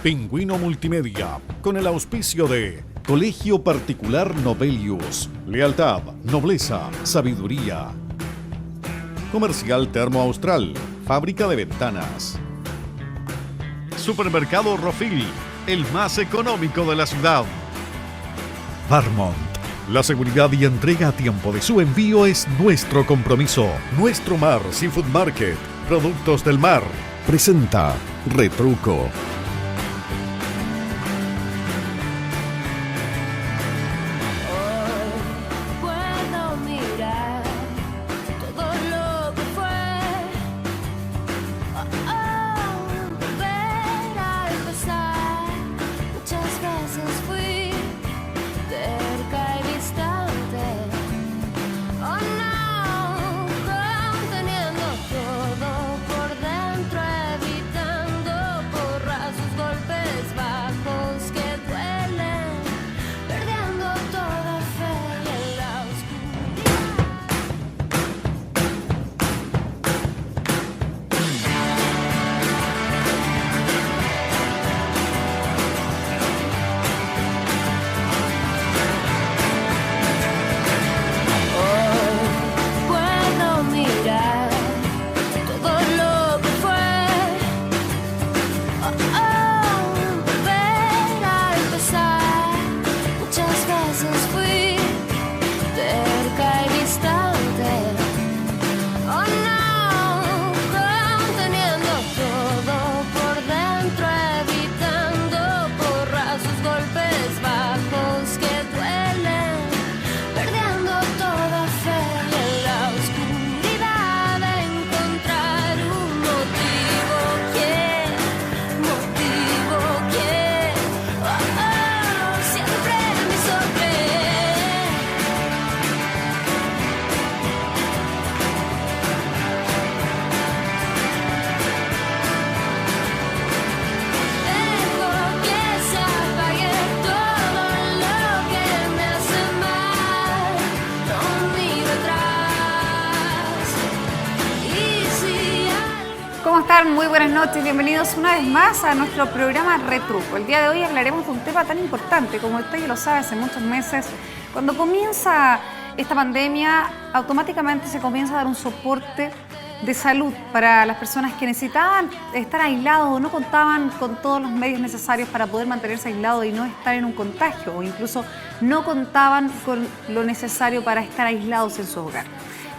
Pingüino Multimedia, con el auspicio de Colegio Particular Novelius, lealtad, nobleza, sabiduría. Comercial Termo Austral, fábrica de ventanas. Supermercado Rofil, el más económico de la ciudad. Barmont, la seguridad y entrega a tiempo de su envío es nuestro compromiso. Nuestro Mar Seafood Market, productos del mar. Presenta Retruco. Muy buenas noches, bienvenidos una vez más a nuestro programa Retruco. El día de hoy hablaremos de un tema tan importante, como usted ya lo sabe, hace muchos meses. Cuando comienza esta pandemia, automáticamente se comienza a dar un soporte de salud para las personas que necesitaban estar aislados o no contaban con todos los medios necesarios para poder mantenerse aislados y no estar en un contagio, o incluso no contaban con lo necesario para estar aislados en su hogar.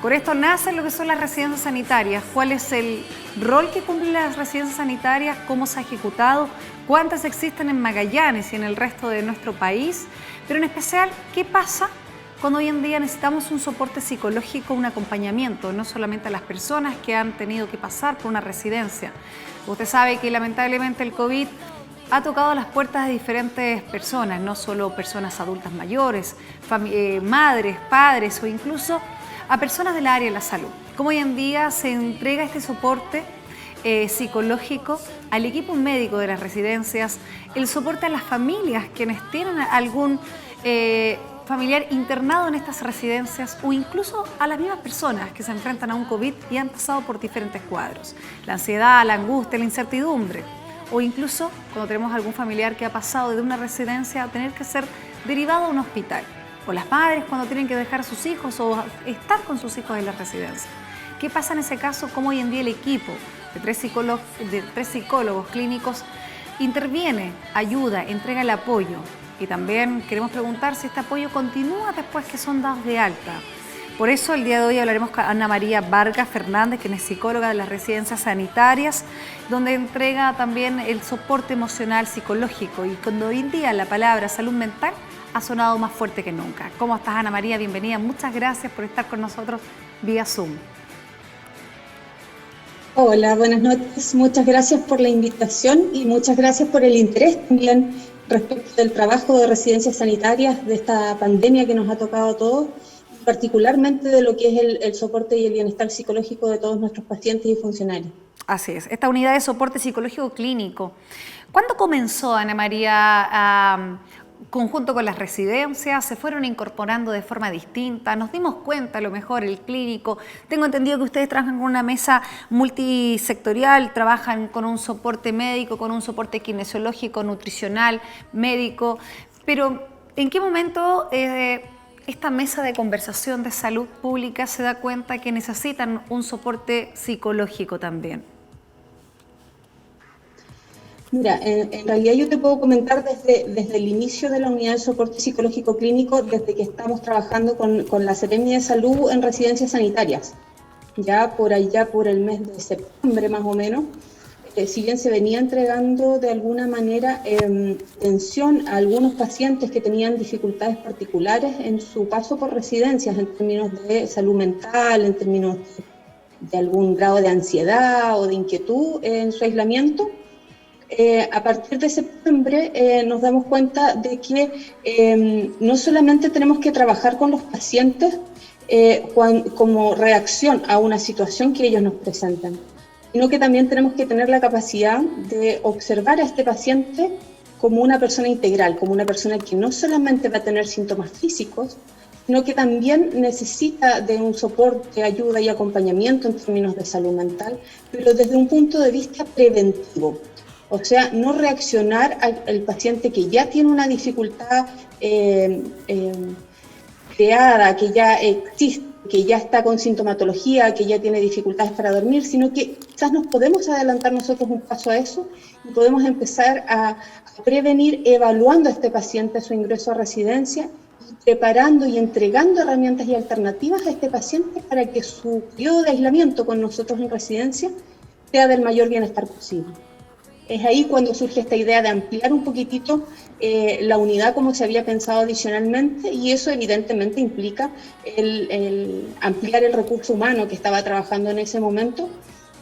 Con esto nacen lo que son las residencias sanitarias. ¿Cuál es el rol que cumplen las residencias sanitarias? ¿Cómo se ha ejecutado? ¿Cuántas existen en Magallanes y en el resto de nuestro país? Pero en especial, ¿qué pasa cuando hoy en día necesitamos un soporte psicológico, un acompañamiento, no solamente a las personas que han tenido que pasar por una residencia? Usted sabe que lamentablemente el COVID ha tocado las puertas de diferentes personas, no solo personas adultas mayores, madres, padres o incluso a personas del área de la salud. Como hoy en día se entrega este soporte psicológico al equipo médico de las residencias, el soporte a las familias quienes tienen algún familiar internado en estas residencias o incluso a las mismas personas que se enfrentan a un COVID y han pasado por diferentes cuadros. La ansiedad, la angustia, la incertidumbre o incluso cuando tenemos algún familiar que ha pasado de una residencia a tener que ser derivado a un hospital. O las madres cuando tienen que dejar a sus hijos o estar con sus hijos en la residencia. ¿Qué pasa en ese caso? ¿Cómo hoy en día el equipo de tres psicólogos clínicos interviene, ayuda, entrega el apoyo? Y también queremos preguntar si este apoyo continúa después que son dados de alta. Por eso el día de hoy hablaremos con Ana María Vargas Fernández, quien es psicóloga de las residencias sanitarias, donde entrega también el soporte emocional, psicológico. Y cuando hoy en día la palabra salud mental ha sonado más fuerte que nunca. ¿Cómo estás, Ana María? Bienvenida. Muchas gracias por estar con nosotros vía Zoom. Hola, buenas noches. Muchas gracias por la invitación y muchas gracias por el interés también respecto del trabajo de residencias sanitarias, de esta pandemia que nos ha tocado a todos, particularmente de lo que es el soporte y el bienestar psicológico de todos nuestros pacientes y funcionarios. Así es, esta unidad de soporte psicológico clínico. ¿Cuándo comenzó, Ana María, conjunto con las residencias, se fueron incorporando de forma distinta, nos dimos cuenta a lo mejor el clínico. Tengo entendido que ustedes trabajan con una mesa multisectorial, trabajan con un soporte médico, con un soporte kinesiológico, nutricional, médico, pero ¿en qué momento esta mesa de conversación de salud pública se da cuenta que necesitan un soporte psicológico también? Mira, en realidad yo te puedo comentar desde el inicio de la unidad de soporte psicológico clínico, desde que estamos trabajando con la Seremi de Salud en residencias sanitarias, ya por el mes de septiembre más o menos. Si bien se venía entregando de alguna manera atención a algunos pacientes que tenían dificultades particulares en su paso por residencias en términos de salud mental, en términos de algún grado de ansiedad o de inquietud en su aislamiento, a partir de septiembre nos damos cuenta de que no solamente tenemos que trabajar con los pacientes como reacción a una situación que ellos nos presentan, sino que también tenemos que tener la capacidad de observar a este paciente como una persona integral, como una persona que no solamente va a tener síntomas físicos, sino que también necesita de un soporte, ayuda y acompañamiento en términos de salud mental, pero desde un punto de vista preventivo. O sea, no reaccionar al paciente que ya tiene una dificultad creada, que ya existe, que ya está con sintomatología, que ya tiene dificultades para dormir, sino que quizás nos podemos adelantar nosotros un paso a eso y podemos empezar a prevenir evaluando a este paciente su ingreso a residencia, preparando y entregando herramientas y alternativas a este paciente para que su periodo de aislamiento con nosotros en residencia sea del mayor bienestar posible. Es ahí cuando surge esta idea de ampliar un poquitito la unidad como se había pensado adicionalmente, y eso evidentemente implica el ampliar el recurso humano que estaba trabajando en ese momento,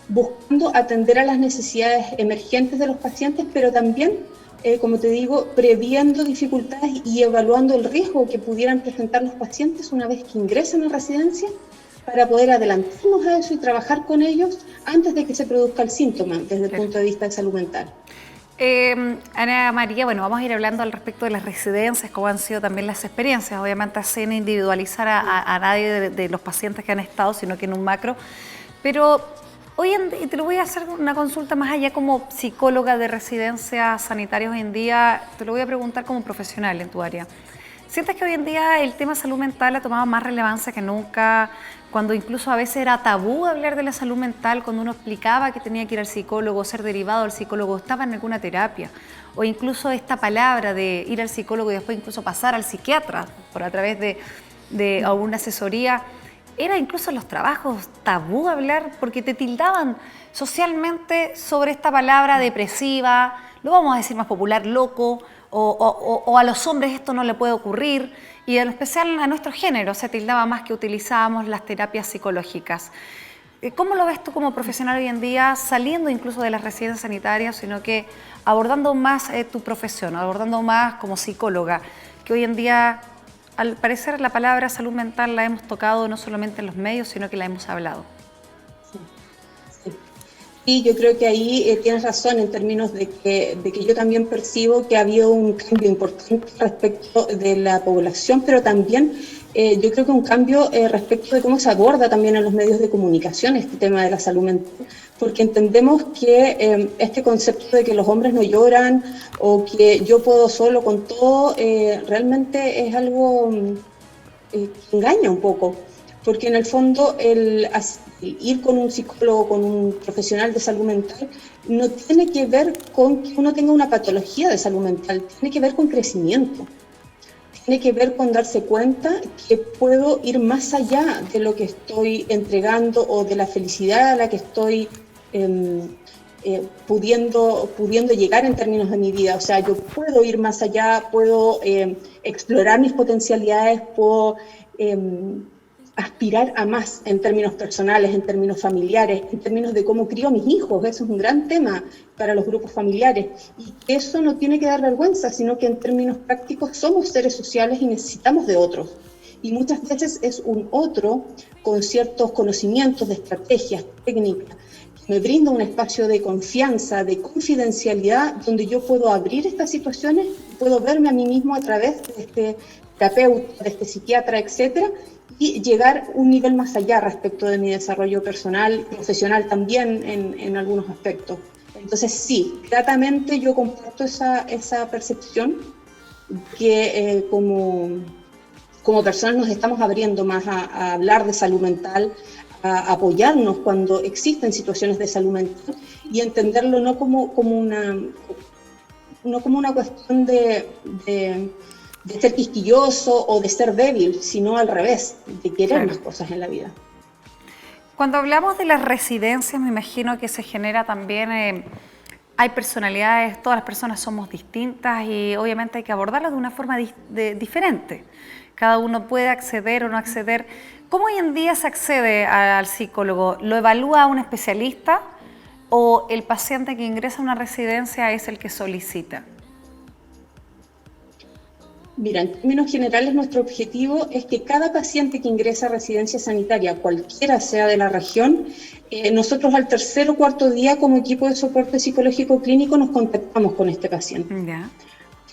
buscando atender a las necesidades emergentes de los pacientes, pero también, como te digo, previendo dificultades y evaluando el riesgo que pudieran presentar los pacientes una vez que ingresan a residencia, para poder adelantarnos a eso y trabajar con ellos antes de que se produzca el síntoma desde el punto de vista de salud mental. Ana María, bueno, vamos a ir hablando al respecto de las residencias, cómo han sido también las experiencias, obviamente sin individualizar a nadie de los pacientes que han estado, sino que en un macro, pero hoy en día, y te lo voy a hacer una consulta más allá como psicóloga de residencias sanitarias hoy en día, te lo voy a preguntar como profesional en tu área. ¿Sientes que hoy en día el tema salud mental ha tomado más relevancia que nunca? Cuando incluso a veces era tabú hablar de la salud mental, cuando uno explicaba que tenía que ir al psicólogo, ser derivado al psicólogo, estaba en alguna terapia, o incluso esta palabra de ir al psicólogo y después incluso pasar al psiquiatra por a través de alguna asesoría, era incluso en los trabajos tabú hablar porque te tildaban socialmente sobre esta palabra depresiva, lo vamos a decir más popular, loco, o a los hombres esto no le puede ocurrir, y en especial a nuestro género se tildaba más que utilizábamos las terapias psicológicas. ¿Cómo lo ves tú como profesional hoy en día, saliendo incluso de las residencias sanitarias, sino que abordando más tu profesión, abordando más como psicóloga, que hoy en día, al parecer, la palabra salud mental la hemos tocado no solamente en los medios, sino que la hemos hablado? Sí, yo creo que ahí tienes razón en términos de que yo también percibo que ha habido un cambio importante respecto de la población, pero también yo creo que un cambio respecto de cómo se aborda también en los medios de comunicación este tema de la salud mental, porque entendemos que este concepto de que los hombres no lloran o que yo puedo solo con todo, realmente es algo que engaña un poco, porque en el fondo el ir con un psicólogo, con un profesional de salud mental, no tiene que ver con que uno tenga una patología de salud mental, tiene que ver con crecimiento, tiene que ver con darse cuenta que puedo ir más allá de lo que estoy entregando o de la felicidad a la que estoy pudiendo llegar en términos de mi vida. O sea, yo puedo ir más allá, puedo explorar mis potencialidades, puedo aspirar a más en términos personales, en términos familiares, en términos de cómo crío a mis hijos. Eso es un gran tema para los grupos familiares. Y eso no tiene que dar vergüenza, sino que en términos prácticos somos seres sociales y necesitamos de otros. Y muchas veces es un otro con ciertos conocimientos de estrategias, técnicas, que me brinda un espacio de confianza, de confidencialidad, donde yo puedo abrir estas situaciones puedo verme a mí mismo a través de este terapeuta, de este psiquiatra, etcétera, y llegar un nivel más allá respecto de mi desarrollo personal, profesional también en algunos aspectos. Entonces sí, gratamente yo comparto esa percepción que como personas nos estamos abriendo más a hablar de salud mental, a apoyarnos cuando existen situaciones de salud mental y entenderlo no como una cuestión de ser quisquilloso o de ser débil, sino al revés, de querer más cosas en la vida. Cuando hablamos de las residencias, me imagino que se genera también, hay personalidades, todas las personas somos distintas y obviamente hay que abordarlas de una forma diferente. Cada uno puede acceder o no acceder. ¿Cómo hoy en día se accede al psicólogo? ¿Lo evalúa un especialista o el paciente que ingresa a una residencia es el que solicita? Mira, en términos generales nuestro objetivo es que cada paciente que ingresa a residencia sanitaria, cualquiera sea de la región, nosotros al tercer o cuarto día como equipo de soporte psicológico clínico nos contactamos con este paciente. Ya.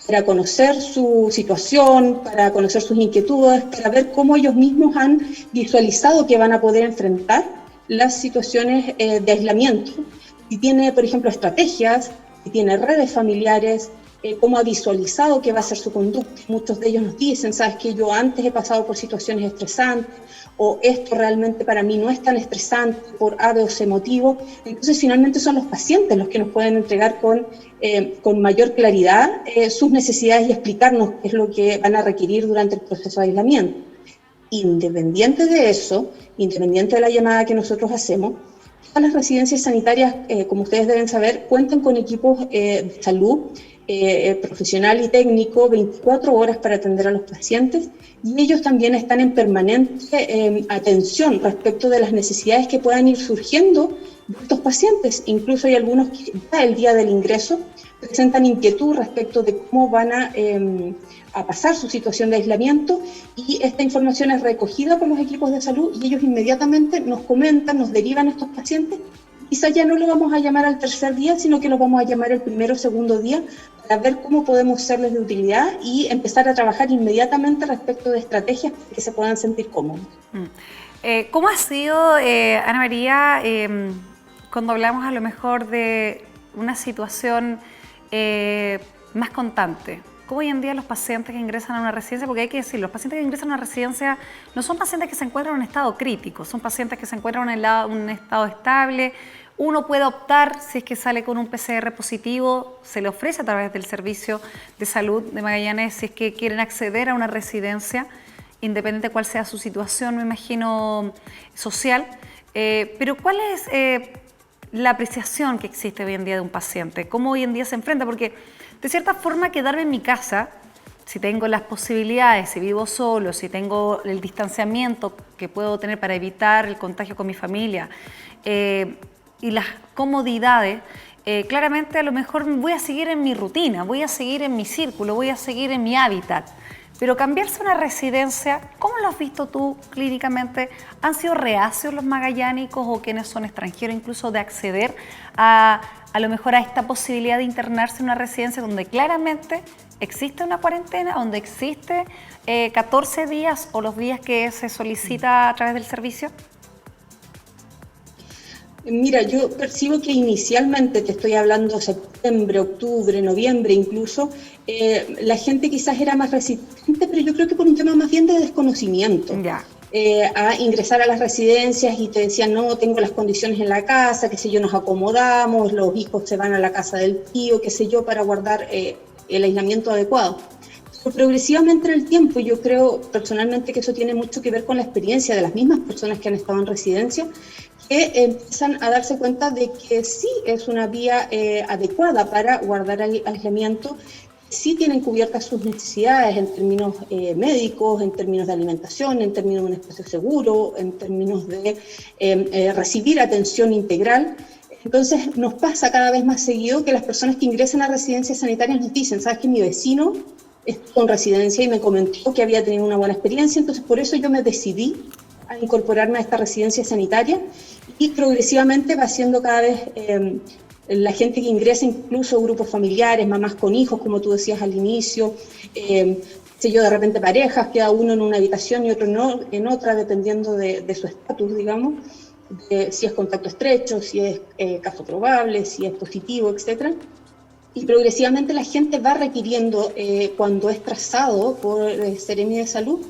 Para conocer su situación, para conocer sus inquietudes, para ver cómo ellos mismos han visualizado que van a poder enfrentar las situaciones de aislamiento. Si tiene, por ejemplo, estrategias, si tiene redes familiares, cómo ha visualizado que va a ser su conducta. Muchos de ellos nos dicen, sabes que yo antes he pasado por situaciones estresantes, o esto realmente para mí no es tan estresante por A, B o C motivo. Entonces finalmente son los pacientes los que nos pueden entregar con mayor claridad sus necesidades y explicarnos qué es lo que van a requerir durante el proceso de aislamiento. Independiente de eso, independiente de la llamada que nosotros hacemos, todas las residencias sanitarias, como ustedes deben saber, cuentan con equipos de salud profesional y técnico 24 horas para atender a los pacientes y ellos también están en permanente atención respecto de las necesidades que puedan ir surgiendo de estos pacientes. Incluso hay algunos que ya el día del ingreso presentan inquietud respecto de cómo van a pasar su situación de aislamiento y esta información es recogida por los equipos de salud y ellos inmediatamente nos comentan, nos derivan a estos pacientes. Quizás ya no lo vamos a llamar al tercer día, sino que lo vamos a llamar el primero o segundo día para ver cómo podemos serles de utilidad y empezar a trabajar inmediatamente respecto de estrategias para que se puedan sentir cómodos. ¿Cómo ha sido, Ana María, cuando hablamos a lo mejor de una situación más constante? ¿Cómo hoy en día los pacientes que ingresan a una residencia, porque hay que decir, los pacientes que ingresan a una residencia no son pacientes que se encuentran en un estado crítico, son pacientes que se encuentran en un estado estable. Uno puede optar, si es que sale con un PCR positivo, se le ofrece a través del Servicio de Salud de Magallanes, si es que quieren acceder a una residencia, independiente de cuál sea su situación, me imagino, social. Pero ¿cuál es la apreciación que existe hoy en día de un paciente? ¿Cómo hoy en día se enfrenta? Porque de cierta forma quedarme en mi casa, si tengo las posibilidades, si vivo solo, si tengo el distanciamiento que puedo tener para evitar el contagio con mi familia y las comodidades, claramente a lo mejor voy a seguir en mi rutina, voy a seguir en mi círculo, voy a seguir en mi hábitat. Pero cambiarse a una residencia, ¿cómo lo has visto tú clínicamente? ¿Han sido reacios los magallánicos o quienes son extranjeros incluso de acceder a lo mejor a esta posibilidad de internarse en una residencia donde claramente existe una cuarentena, donde existe 14 días o los días que se solicita a través del servicio? Mira, yo percibo que inicialmente, te estoy hablando septiembre, octubre, noviembre incluso, la gente quizás era más resistente, pero yo creo que por un tema más bien de desconocimiento. Ya. A ingresar a las residencias y te decían, no, tengo las condiciones en la casa, qué sé yo, nos acomodamos, los hijos se van a la casa del tío, qué sé yo, para guardar el aislamiento adecuado. Pero progresivamente en el tiempo, yo creo personalmente que eso tiene mucho que ver con la experiencia de las mismas personas que han estado en residencia, que empiezan a darse cuenta de que sí es una vía adecuada para guardar aislamiento, sí tienen cubiertas sus necesidades en términos médicos, en términos de alimentación, en términos de un espacio seguro, en términos de recibir atención integral. Entonces nos pasa cada vez más seguido que las personas que ingresan a residencias sanitarias nos dicen, ¿sabes que mi vecino estuvo en residencia y me comentó que había tenido una buena experiencia? Entonces por eso yo me decidí a incorporarme a esta residencia sanitaria y progresivamente va siendo cada vez la gente que ingresa incluso grupos familiares, mamás con hijos, como tú decías al inicio, de repente parejas, queda uno en una habitación y otro no, en otra, dependiendo de su estatus, digamos, de si es contacto estrecho, si es caso probable, si es positivo, etc. Y progresivamente la gente va requiriendo, cuando es trazado por Seremi de Salud,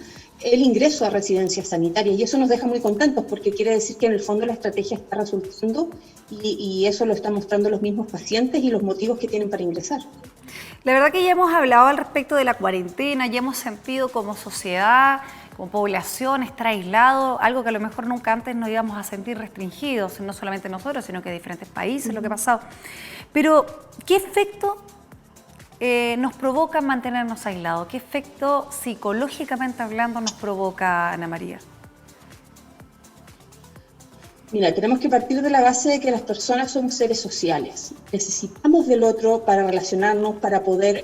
el ingreso a residencias sanitarias, y eso nos deja muy contentos porque quiere decir que en el fondo la estrategia está resultando y eso lo están mostrando los mismos pacientes y los motivos que tienen para ingresar. La verdad que ya hemos hablado al respecto de la cuarentena, ya hemos sentido como sociedad, como población, estar aislado, algo que a lo mejor nunca antes nos íbamos a sentir restringidos, no solamente nosotros, sino que diferentes países, lo que ha pasado. Pero, ¿qué efecto nos provoca mantenernos aislados? ¿Qué efecto psicológicamente hablando nos provoca, Ana María? Mira, tenemos que partir de la base de que las personas somos seres sociales. Necesitamos del otro para relacionarnos, para poder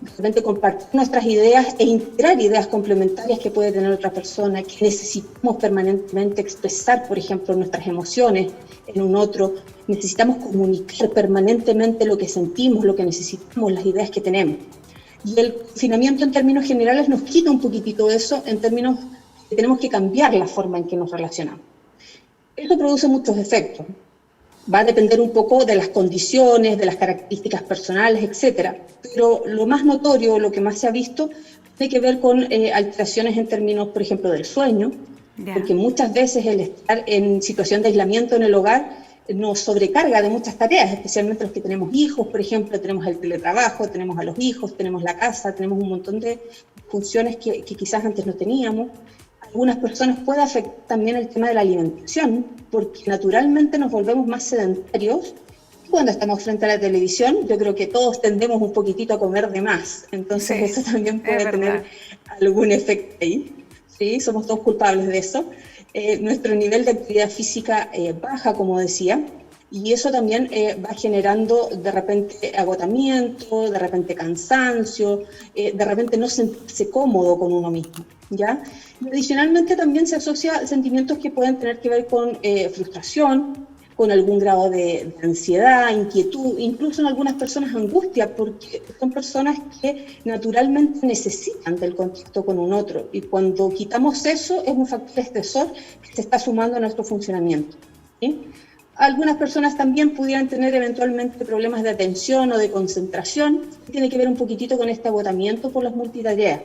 realmente compartir nuestras ideas e integrar ideas complementarias que puede tener otra persona, que necesitamos permanentemente expresar, por ejemplo, nuestras emociones en un otro. Necesitamos comunicar permanentemente lo que sentimos, lo que necesitamos, las ideas que tenemos. Y el confinamiento en términos generales nos quita un poquitito eso, en términos que tenemos que cambiar la forma en que nos relacionamos. Esto produce muchos efectos. Va a depender un poco de las condiciones, de las características personales, etcétera. Pero lo más notorio, lo que más se ha visto, tiene que ver con alteraciones en términos, por ejemplo, del sueño, porque muchas veces el estar en situación de aislamiento en el hogar nos sobrecarga de muchas tareas, especialmente los que tenemos hijos, por ejemplo, tenemos el teletrabajo, tenemos a los hijos, tenemos la casa, tenemos un montón de funciones que quizás antes no teníamos. Algunas personas puede afectar también el tema de la alimentación, porque naturalmente nos volvemos más sedentarios. Cuando estamos frente a la televisión, yo creo que todos tendemos un poquitito a comer de más. Entonces sí, eso también puede tener algún efecto ahí. Sí, somos todos culpables de eso. Nuestro nivel de actividad física baja, como decía, y eso también va generando de repente agotamiento, de repente cansancio, de repente no sentirse cómodo con uno mismo, ¿ya? Y adicionalmente también se asocia sentimientos que pueden tener que ver con frustración, con algún grado de ansiedad, inquietud, incluso en algunas personas angustia, porque son personas que naturalmente necesitan del contacto con un otro, y cuando quitamos eso es un factor estresor que se está sumando a nuestro funcionamiento, ¿sí? Algunas personas también pudieran tener eventualmente problemas de atención o de concentración, que tiene que ver un poquitito con este agotamiento por las multitareas,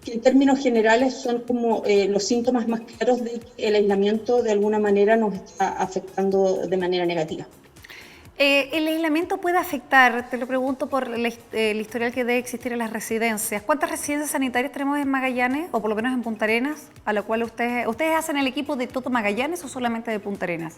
que en términos generales son como los síntomas más claros de que el aislamiento de alguna manera nos está afectando de manera negativa. ¿El aislamiento puede afectar, te lo pregunto por el historial que debe existir en las residencias? ¿Cuántas residencias sanitarias tenemos en Magallanes, o por lo menos en Punta Arenas, a la cual ustedes hacen el equipo de todo Magallanes o solamente de Punta Arenas?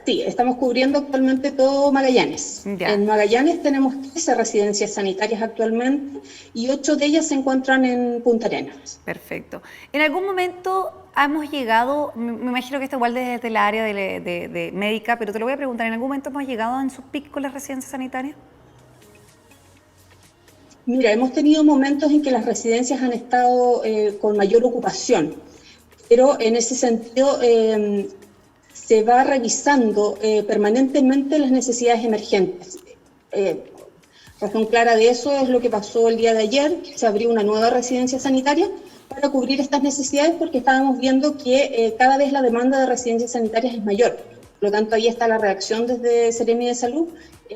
Sí, estamos cubriendo actualmente todo Magallanes. Ya. En Magallanes tenemos 13 residencias sanitarias actualmente y 8 de ellas se encuentran en Punta Arenas. Perfecto. ¿En algún momento hemos llegado, me imagino que esto igual desde el área de médica, pero te lo voy a preguntar, ¿en algún momento hemos llegado en sus picos con las residencias sanitarias? Mira, hemos tenido momentos en que las residencias han estado con mayor ocupación, pero en ese sentido se va revisando permanentemente las necesidades emergentes. Razón clara de eso es lo que pasó el día de ayer, que se abrió una nueva residencia sanitaria para cubrir estas necesidades, porque estábamos viendo que cada vez la demanda de residencias sanitarias es mayor. Por lo tanto, ahí está la reacción desde Seremi de Salud,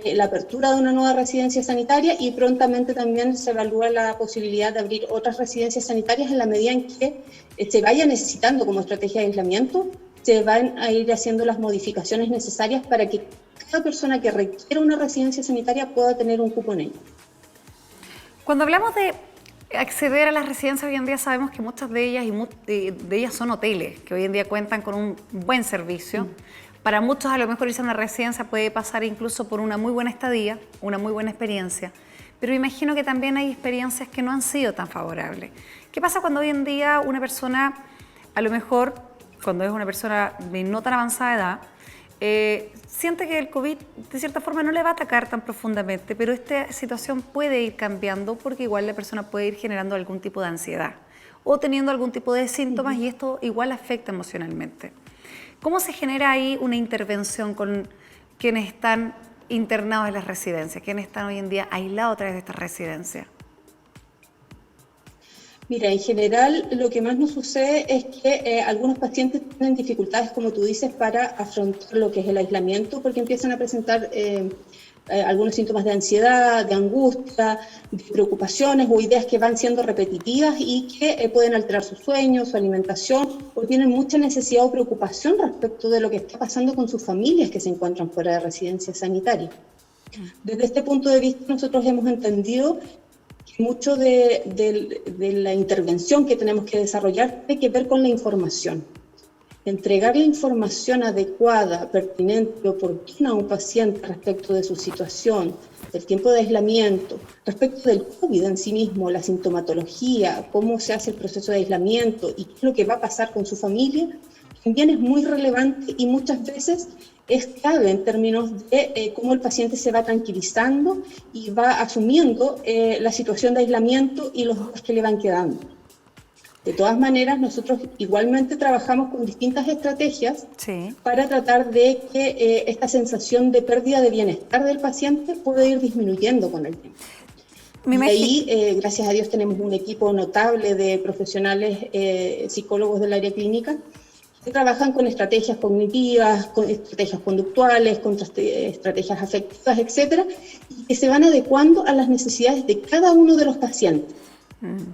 la apertura de una nueva residencia sanitaria, y prontamente también se evalúa la posibilidad de abrir otras residencias sanitarias en la medida en que se vaya necesitando como estrategia de aislamiento. Se van a ir haciendo las modificaciones necesarias para que cada persona que requiera una residencia sanitaria pueda tener un cupo en ella. Cuando hablamos de acceder a las residencias, hoy en día sabemos que muchas de ellas son hoteles, que hoy en día cuentan con un buen servicio. Para muchos, a lo mejor irse a una residencia puede pasar incluso por una muy buena estadía, una muy buena experiencia, pero imagino que también hay experiencias que no han sido tan favorables. ¿Qué pasa cuando hoy en día una persona, a lo mejor cuando es una persona de no tan avanzada edad, siente que el COVID de cierta forma no le va a atacar tan profundamente, pero esta situación puede ir cambiando porque igual la persona puede ir generando algún tipo de ansiedad o teniendo algún tipo de síntomas, y esto igual afecta emocionalmente? ¿Cómo se genera ahí una intervención con quienes están internados en las residencias, quienes están hoy en día aislados a través de estas residencias? Mira, en general lo que más nos sucede es que algunos pacientes tienen dificultades, como tú dices, para afrontar lo que es el aislamiento, porque empiezan a presentar algunos síntomas de ansiedad, de angustia, de preocupaciones o ideas que van siendo repetitivas y que pueden alterar su sueño, su alimentación, o tienen mucha necesidad o preocupación respecto de lo que está pasando con sus familias que se encuentran fuera de residencia sanitaria. Desde este punto de vista nosotros hemos entendido que mucho de la intervención que tenemos que desarrollar tiene que ver con la información. Entregar la información adecuada, pertinente y oportuna a un paciente respecto de su situación, del tiempo de aislamiento, respecto del COVID en sí mismo, la sintomatología, cómo se hace el proceso de aislamiento y qué es lo que va a pasar con su familia, también es muy relevante y muchas veces es clave en términos de cómo el paciente se va tranquilizando y va asumiendo la situación de aislamiento y los días que le van quedando. De todas maneras, nosotros igualmente trabajamos con distintas estrategias para tratar de que esta sensación de pérdida de bienestar del paciente pueda ir disminuyendo con el tiempo. Y ahí, gracias a Dios, tenemos un equipo notable de profesionales psicólogos del área clínica que trabajan con estrategias cognitivas, con estrategias conductuales, con estrategias afectivas, etcétera, y que se van adecuando a las necesidades de cada uno de los pacientes.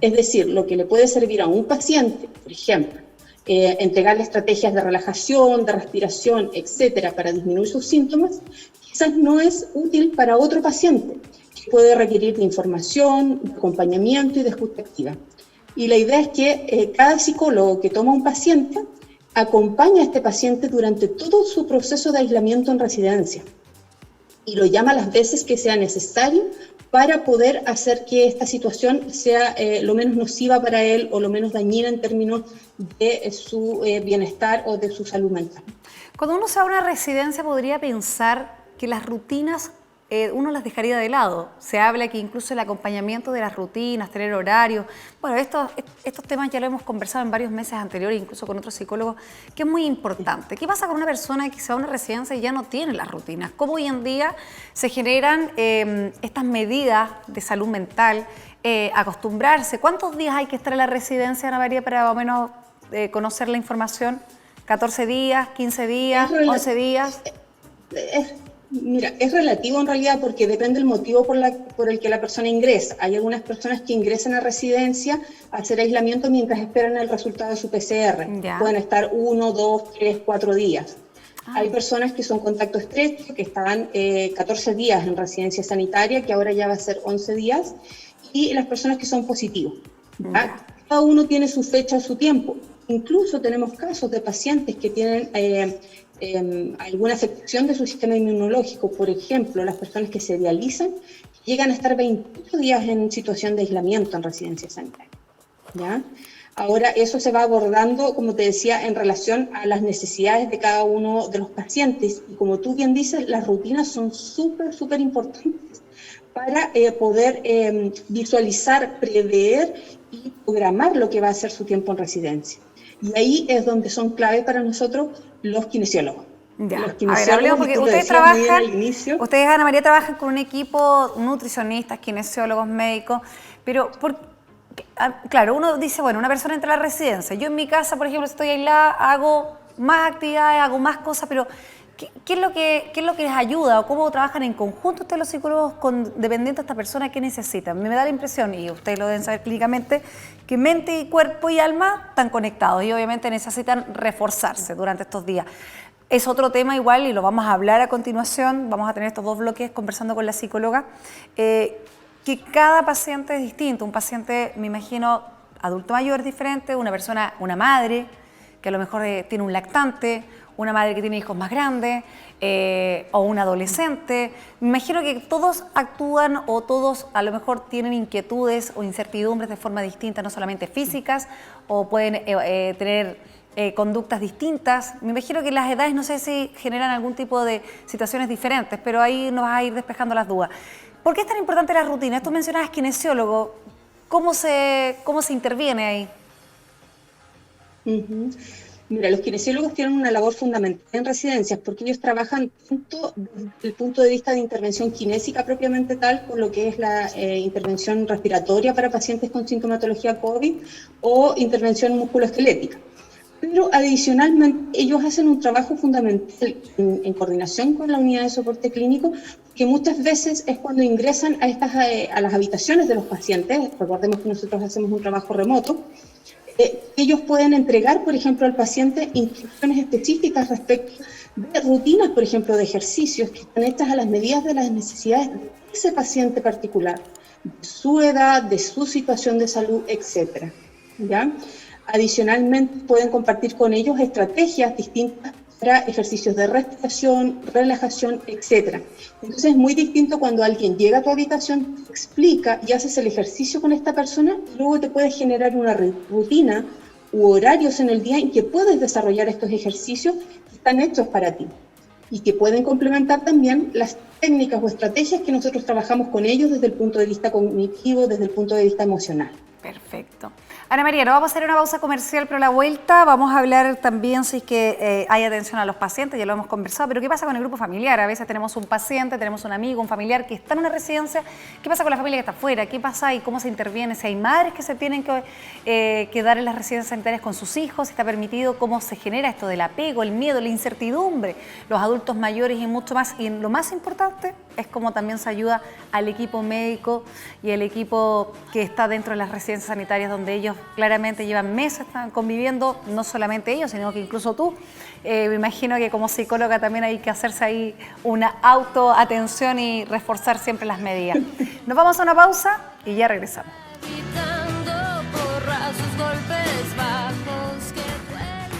Es decir, lo que le puede servir a un paciente, por ejemplo, entregarle estrategias de relajación, de respiración, etcétera, para disminuir sus síntomas, quizás no es útil para otro paciente, que puede requerir de información, de acompañamiento y de escucha activa. Y la idea es que cada psicólogo que toma un paciente acompaña a este paciente durante todo su proceso de aislamiento en residencia y lo llama las veces que sea necesario para poder hacer que esta situación sea lo menos nociva para él o lo menos dañina en términos de su bienestar o de su salud mental. Cuando uno se va a una residencia podría pensar que las rutinas uno las dejaría de lado. Se habla que incluso el acompañamiento de las rutinas, tener horarios, bueno, estos temas ya lo hemos conversado en varios meses anteriores, incluso con otros psicólogos, que es muy importante. ¿Qué pasa con una persona que se va a una residencia y ya no tiene las rutinas? ¿Cómo hoy en día se generan estas medidas de salud mental, acostumbrarse? ¿Cuántos días hay que estar en la residencia, Ana María, para más o menos conocer la información? ¿14 días, 15 días, 11 días? Mira, es relativo en realidad porque depende del motivo por el que la persona ingresa. Hay algunas personas que ingresan a residencia a hacer aislamiento mientras esperan el resultado de su PCR. Ya. Pueden estar 1, 2, 3, 4 días. Hay personas que son contacto estrecho, que estaban 14 días en residencia sanitaria, que ahora ya va a ser 11 días, y las personas que son positivos. Cada uno tiene su fecha, su tiempo. Incluso tenemos casos de pacientes que tienen alguna afectación de su sistema inmunológico. Por ejemplo, las personas que se dializan llegan a estar 28 días en situación de aislamiento en residencia sanitaria. ¿Ya? Ahora, eso se va abordando, como te decía, en relación a las necesidades de cada uno de los pacientes. Y como tú bien dices, las rutinas son súper importantes para poder visualizar, prever y programar lo que va a ser su tiempo en residencia. Y ahí es donde son clave para nosotros los kinesiólogos. Ya. Los kinesiólogos, a ver, hablemos porque ustedes, Ana María, trabajan con un equipo nutricionistas, kinesiólogos, médicos, pero claro, uno dice, bueno, una persona entra a la residencia, yo en mi casa, por ejemplo, estoy aislada, hago más actividades, hago más cosas, pero ¿qué es lo que les ayuda o cómo trabajan en conjunto ustedes los psicólogos dependiendo de esta persona que necesitan? Me da la impresión, y ustedes lo deben saber clínicamente, que mente y cuerpo y alma están conectados y obviamente necesitan reforzarse durante estos días. Es otro tema igual y lo vamos a hablar a continuación, vamos a tener estos 2 bloques conversando con la psicóloga, que cada paciente es distinto. Un paciente, me imagino, adulto mayor es diferente, una persona, una madre, que a lo mejor tiene un lactante, una madre que tiene hijos más grandes o un adolescente. Me imagino que todos actúan o todos a lo mejor tienen inquietudes o incertidumbres de forma distinta, no solamente físicas, o pueden tener conductas distintas. Me imagino que las edades no sé si generan algún tipo de situaciones diferentes, pero ahí nos vas a ir despejando las dudas. ¿Por qué es tan importante la rutina? Tú mencionabas kinesiólogo. ¿Cómo se interviene ahí? Mira, los kinesiólogos tienen una labor fundamental en residencias porque ellos trabajan tanto desde el punto de vista de intervención kinésica propiamente tal, con lo que es la intervención respiratoria para pacientes con sintomatología COVID o intervención musculoesquelética. Pero adicionalmente ellos hacen un trabajo fundamental en coordinación con la unidad de soporte clínico, que muchas veces es cuando ingresan a las habitaciones de los pacientes. Recordemos que nosotros hacemos un trabajo remoto. Ellos pueden entregar, por ejemplo, al paciente instrucciones específicas respecto de rutinas, por ejemplo, de ejercicios que están hechas a las medidas de las necesidades de ese paciente particular, de su edad, de su situación de salud, etcétera, ¿ya? Adicionalmente, pueden compartir con ellos estrategias distintas para ejercicios de respiración, relajación, etc. Entonces es muy distinto cuando alguien llega a tu habitación, te explica y haces el ejercicio con esta persona, y luego te puedes generar una rutina u horarios en el día en que puedes desarrollar estos ejercicios que están hechos para ti y que pueden complementar también las técnicas o estrategias que nosotros trabajamos con ellos desde el punto de vista cognitivo, desde el punto de vista emocional. Perfecto. Ana María, nos vamos a hacer una pausa comercial, pero a la vuelta vamos a hablar también si es que hay atención a los pacientes, ya lo hemos conversado, pero ¿qué pasa con el grupo familiar? A veces tenemos un paciente, tenemos un amigo, un familiar que está en una residencia. ¿Qué pasa con la familia que está afuera? ¿Qué pasa y cómo se interviene? Si hay madres que se tienen que quedar en las residencias sanitarias con sus hijos, si está permitido, cómo se genera esto del apego, el miedo, la incertidumbre, los adultos mayores y mucho más. Y lo más importante es cómo también se ayuda al equipo médico y el equipo que está dentro de las residencias sanitarias, donde ellos claramente llevan meses conviviendo, no solamente ellos, sino que incluso tú. Me imagino que como psicóloga también hay que hacerse ahí una autoatención y reforzar siempre las medidas. Nos vamos a una pausa y ya regresamos.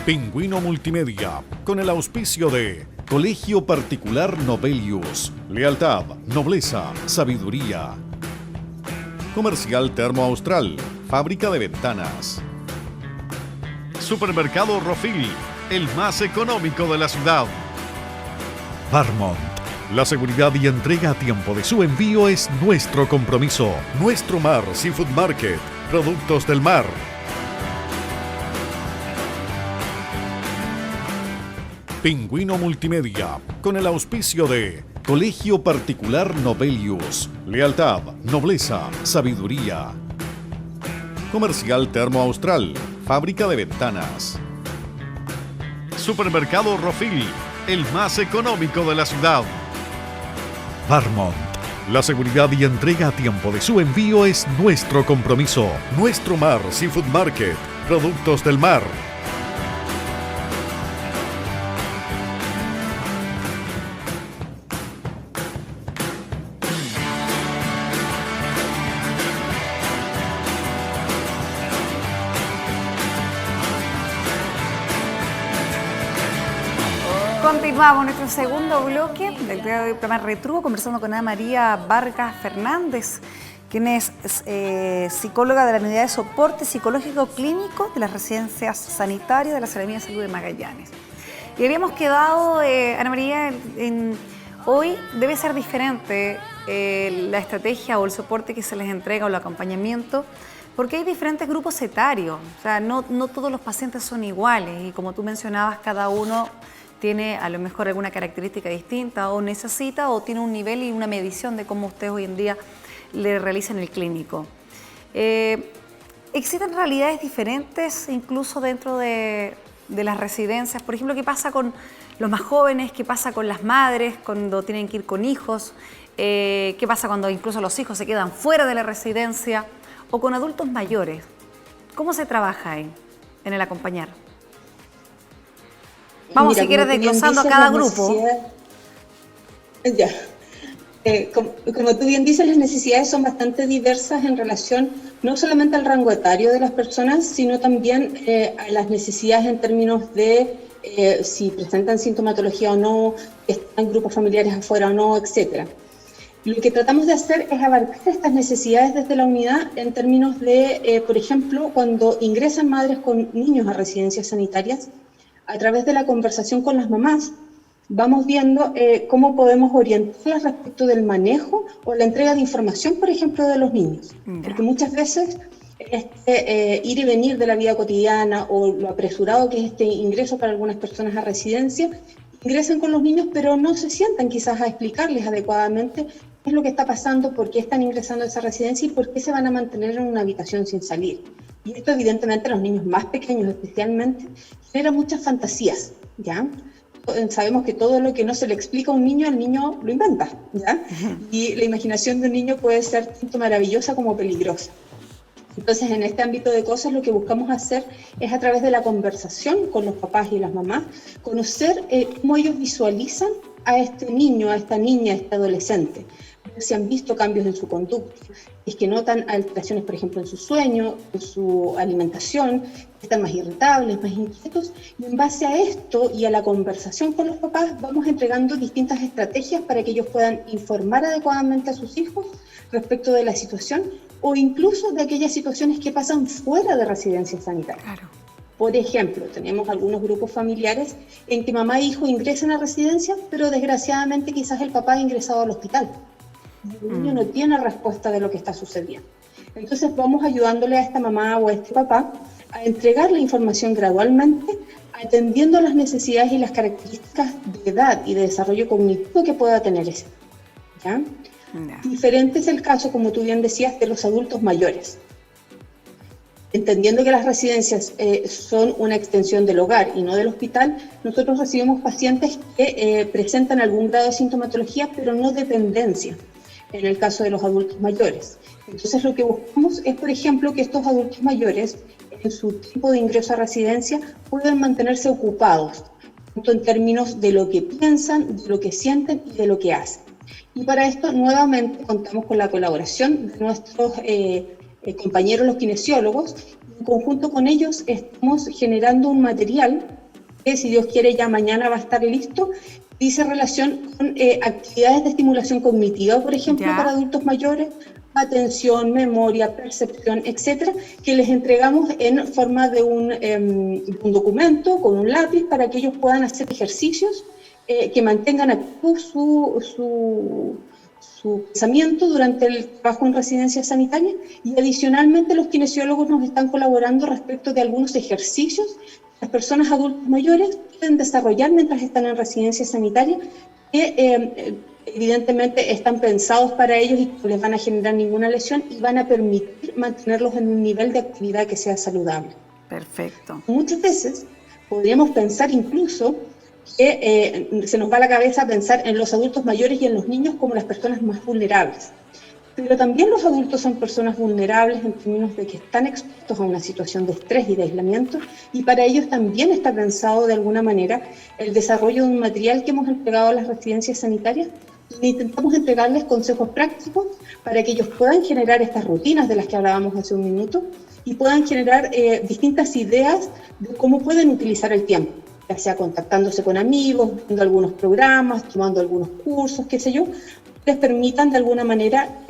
Pingüino Multimedia, con el auspicio de Colegio Particular Novelius, lealtad, nobleza, sabiduría. Comercial Termo Austral, fábrica de ventanas. Supermercado Rofil, el más económico de la ciudad. Varmont, la seguridad y entrega a tiempo de su envío es nuestro compromiso. Nuestro Mar Seafood Market, productos del mar. Pingüino Multimedia, con el auspicio de Colegio Particular Novelius, lealtad, nobleza, sabiduría. Comercial Termo Austral, fábrica de ventanas. Supermercado Rofil, el más económico de la ciudad. Varmont, la seguridad y entrega a tiempo de su envío es nuestro compromiso. Nuestro Mar Seafood Market, productos del mar. Continuamos nuestro segundo bloque del día de hoy, programa Retruco, conversando con Ana María Vargas Fernández, quien es psicóloga de la unidad de soporte psicológico clínico de las residencias sanitarias de la Seremía de Salud de Magallanes. Y habíamos quedado, Ana María, hoy debe ser diferente la estrategia o el soporte que se les entrega o el acompañamiento, porque hay diferentes grupos etarios, o sea, no todos los pacientes son iguales y como tú mencionabas, cada uno tiene a lo mejor alguna característica distinta o necesita o tiene un nivel y una medición de cómo ustedes hoy en día le realizan el clínico. ¿Existen realidades diferentes incluso dentro de las residencias? Por ejemplo, ¿qué pasa con los más jóvenes? ¿Qué pasa con las madres cuando tienen que ir con hijos? ¿Qué pasa cuando incluso los hijos se quedan fuera de la residencia? ¿O con adultos mayores? ¿Cómo se trabaja ahí en el acompañar? Vamos, mira, si quieres desglosando a cada grupo. Ya. Como tú bien dices, las necesidades son bastante diversas en relación no solamente al rango etario de las personas, sino también a las necesidades en términos de si presentan sintomatología o no, están grupos familiares afuera o no, etc. Lo que tratamos de hacer es abarcar estas necesidades desde la unidad en términos de, por ejemplo, cuando ingresan madres con niños a residencias sanitarias, a través de la conversación con las mamás, vamos viendo cómo podemos orientarlas respecto del manejo o la entrega de información, por ejemplo, de los niños. Porque muchas veces ir y venir de la vida cotidiana o lo apresurado que es este ingreso para algunas personas a residencia, ingresen con los niños, pero no se sientan quizás a explicarles adecuadamente qué es lo que está pasando, por qué están ingresando a esa residencia y por qué se van a mantener en una habitación sin salir. Y esto evidentemente a los niños más pequeños especialmente genera muchas fantasías, ¿ya? Sabemos que todo lo que no se le explica a un niño, el niño lo inventa, ¿ya? Y la imaginación de un niño puede ser tanto maravillosa como peligrosa. Entonces, en este ámbito de cosas, lo que buscamos hacer es, a través de la conversación con los papás y las mamás, conocer cómo ellos visualizan a este niño, a esta niña, a este adolescente. Si han visto cambios en su conducta, es que notan alteraciones, por ejemplo, en su sueño, en su alimentación, están más irritables, más inquietos, y en base a esto y a la conversación con los papás vamos entregando distintas estrategias para que ellos puedan informar adecuadamente a sus hijos respecto de la situación o incluso de aquellas situaciones que pasan fuera de residencias sanitarias. Claro. Por ejemplo, tenemos algunos grupos familiares en que mamá e hijo ingresan a residencia, pero desgraciadamente quizás el papá ha ingresado al hospital. El niño no tiene respuesta de lo que está sucediendo. Entonces vamos ayudándole a esta mamá o a este papá a entregar la información gradualmente, atendiendo a las necesidades y las características de edad y de desarrollo cognitivo que pueda tener ese. ¿Ya? No. Diferente es el caso, como tú bien decías, de los adultos mayores. Entendiendo que las residencias son una extensión del hogar y no del hospital, nosotros recibimos pacientes que presentan algún grado de sintomatología, pero no dependencia, en el caso de los adultos mayores. Entonces lo que buscamos es, por ejemplo, que estos adultos mayores, en su tiempo de ingreso a residencia, puedan mantenerse ocupados, tanto en términos de lo que piensan, de lo que sienten y de lo que hacen. Y para esto, nuevamente, contamos con la colaboración de nuestros compañeros los kinesiólogos. En conjunto con ellos estamos generando un material que, si Dios quiere, ya mañana va a estar listo. Dice relación con actividades de estimulación cognitiva, por ejemplo, para adultos mayores, atención, memoria, percepción, etcétera, que les entregamos en forma de un documento con un lápiz para que ellos puedan hacer ejercicios que mantengan activo su pensamiento durante el trabajo en residencia sanitaria, y adicionalmente los kinesiólogos nos están colaborando respecto de algunos ejercicios que las personas adultas mayores pueden desarrollar mientras están en residencia sanitaria, que evidentemente están pensados para ellos y no les van a generar ninguna lesión y van a permitir mantenerlos en un nivel de actividad que sea saludable. Perfecto. Muchas veces podríamos pensar incluso que se nos va a la cabeza pensar en los adultos mayores y en los niños como las personas más vulnerables. Pero también los adultos son personas vulnerables en términos de que están expuestos a una situación de estrés y de aislamiento, y para ellos también está pensado de alguna manera el desarrollo de un material que hemos entregado a las residencias sanitarias, donde intentamos entregarles consejos prácticos para que ellos puedan generar estas rutinas de las que hablábamos hace un minuto y puedan generar distintas ideas de cómo pueden utilizar el tiempo, ya sea contactándose con amigos, viendo algunos programas, tomando algunos cursos, qué sé yo, les permitan de alguna manera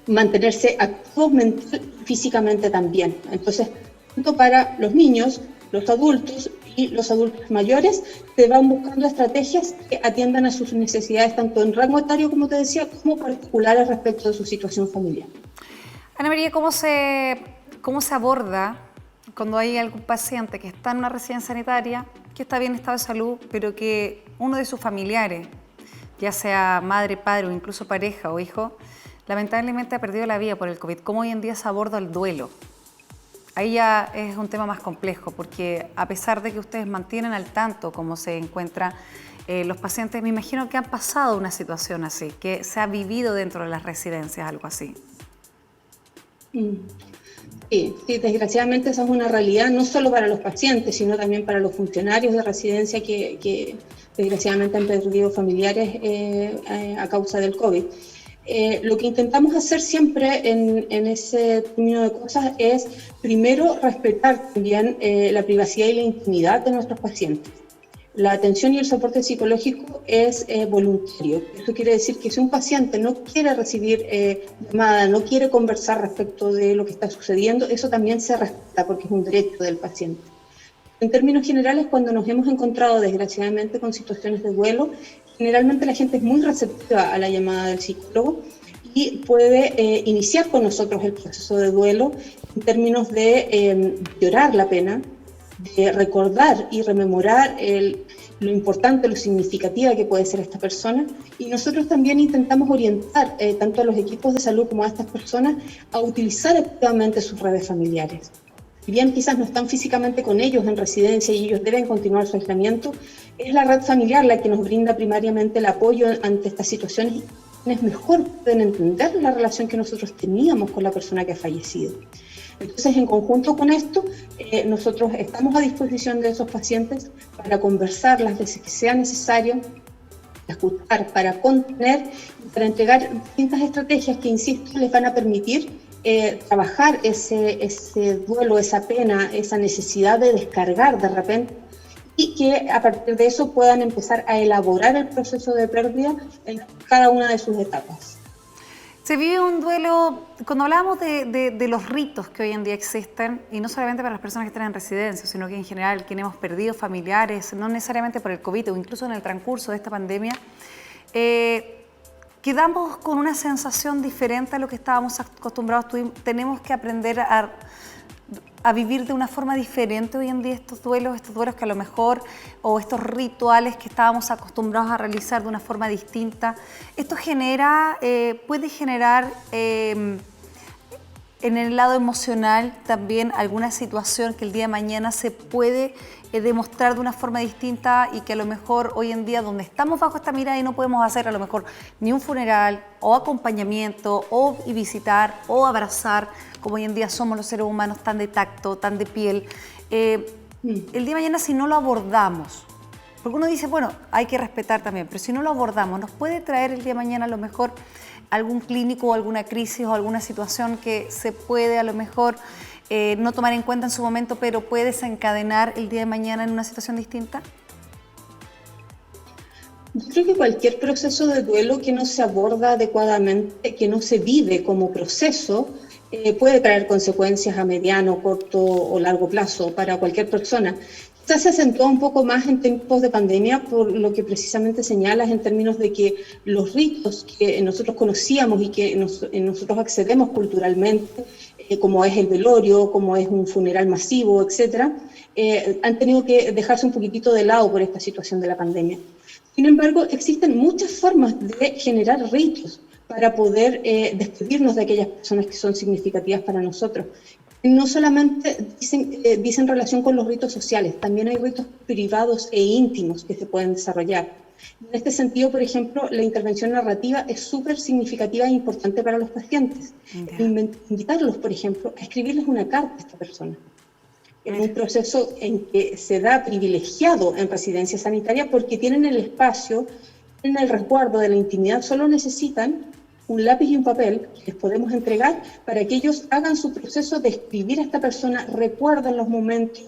mantenerse activos mental y físicamente también. Entonces, tanto para los niños, los adultos y los adultos mayores, se van buscando estrategias que atiendan a sus necesidades, tanto en rango etario, como te decía, como particulares respecto de su situación familiar. Ana María, ¿cómo se aborda cuando hay algún paciente que está en una residencia sanitaria, que está bien en estado de salud, pero que uno de sus familiares, ya sea madre, padre o incluso pareja o hijo, lamentablemente ha perdido la vida por el COVID? ¿Cómo hoy en día se aborda el duelo? Ahí ya es un tema más complejo, porque a pesar de que ustedes mantienen al tanto cómo se encuentran los pacientes, me imagino que han pasado una situación así, que se ha vivido dentro de las residencias, algo así. Sí, desgraciadamente esa es una realidad, no solo para los pacientes, sino también para los funcionarios de residencia que desgraciadamente han perdido familiares a causa del COVID. Lo que intentamos hacer siempre en ese término de cosas es, primero, respetar también la privacidad y la intimidad de nuestros pacientes. La atención y el soporte psicológico es voluntario. Esto quiere decir que si un paciente no quiere recibir llamada, no quiere conversar respecto de lo que está sucediendo, eso también se respeta porque es un derecho del paciente. En términos generales, cuando nos hemos encontrado desgraciadamente con situaciones de duelo, generalmente la gente es muy receptiva a la llamada del psicólogo y puede iniciar con nosotros el proceso de duelo, en términos de llorar la pena, de recordar y rememorar lo importante, lo significativa que puede ser esta persona, y nosotros también intentamos orientar tanto a los equipos de salud como a estas personas a utilizar activamente sus redes familiares. Si bien quizás no están físicamente con ellos en residencia y ellos deben continuar su aislamiento, es la red familiar la que nos brinda primariamente el apoyo ante estas situaciones, y quienes mejor pueden entender la relación que nosotros teníamos con la persona que ha fallecido. Entonces, en conjunto con esto, nosotros estamos a disposición de esos pacientes para conversar las veces que sea necesario, escuchar, para contener y para entregar distintas estrategias que, insisto, les van a permitir trabajar ese duelo, esa pena, esa necesidad de descargar de repente, y que a partir de eso puedan empezar a elaborar el proceso de pérdida en cada una de sus etapas. Se vive un duelo, cuando hablamos de los ritos que hoy en día existen, y no solamente para las personas que están en residencia, sino que en general quienes hemos perdido familiares, no necesariamente por el COVID o incluso en el transcurso de esta pandemia, quedamos con una sensación diferente a lo que estábamos acostumbrados. Tenemos que aprender a vivir de una forma diferente hoy en día estos duelos que a lo mejor, o estos rituales que estábamos acostumbrados a realizar de una forma distinta. Esto puede generar en el lado emocional también alguna situación que el día de mañana se puede demostrar de una forma distinta, y que a lo mejor hoy en día, donde estamos bajo esta mirada y no podemos hacer a lo mejor ni un funeral o acompañamiento o visitar o abrazar, como hoy en día somos los seres humanos, tan de tacto, tan de piel, el día de mañana, si no lo abordamos, porque uno dice, bueno, hay que respetar también, pero si no lo abordamos, nos puede traer el día de mañana a lo mejor algún clínico o alguna crisis o alguna situación que se puede a lo mejor no tomar en cuenta en su momento, pero puede desencadenar el día de mañana en una situación distinta. Yo creo que cualquier proceso de duelo que no se aborda adecuadamente, que no se vive como proceso, puede traer consecuencias a mediano, corto o largo plazo para cualquier persona. Quizás se acentúa un poco más en tiempos de pandemia, por lo que precisamente señalas en términos de que los ritos que nosotros conocíamos y que nosotros accedemos culturalmente, como es el velorio, como es un funeral masivo, etcétera, han tenido que dejarse un poquitito de lado por esta situación de la pandemia. Sin embargo, existen muchas formas de generar ritos para poder despedirnos de aquellas personas que son significativas para nosotros. No solamente dicen relación con los ritos sociales, también hay ritos privados e íntimos que se pueden desarrollar. En este sentido, por ejemplo, la intervención narrativa es súper significativa e importante para los pacientes. Invitarlos, por ejemplo, a escribirles una carta a esta persona. En un proceso en que se da privilegiado en residencia sanitaria porque tienen el espacio, tienen el resguardo de la intimidad, solo necesitan un lápiz y un papel que les podemos entregar para que ellos hagan su proceso de escribir a esta persona, recuerden los momentos,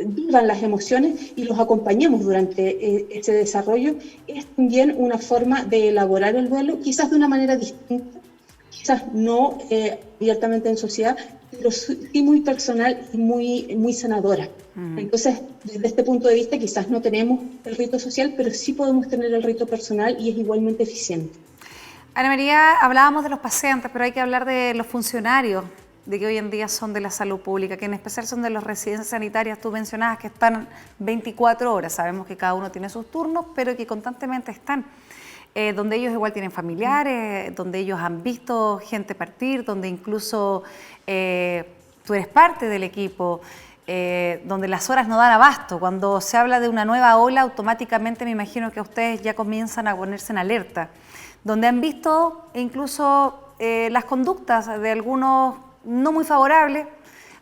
vivan las emociones y los acompañemos durante ese desarrollo. Es también una forma de elaborar el duelo, quizás de una manera distinta, quizás no abiertamente en sociedad, pero sí muy personal y muy sanadora. Entonces, desde este punto de vista, quizás no tenemos el rito social, pero sí podemos tener el rito personal y es igualmente eficiente. Ana María, hablábamos de los pacientes, pero hay que hablar de los funcionarios de que hoy en día son de la salud pública, que en especial son de las residencias sanitarias. Tú mencionabas que están 24 horas, sabemos que cada uno tiene sus turnos, pero que constantemente están, donde ellos igual tienen familiares, donde ellos han visto gente partir, donde incluso tú eres parte del equipo, donde las horas no dan abasto. Cuando se habla de una nueva ola, automáticamente me imagino que ustedes ya comienzan a ponerse en alerta, donde han visto incluso las conductas de algunos no muy favorables,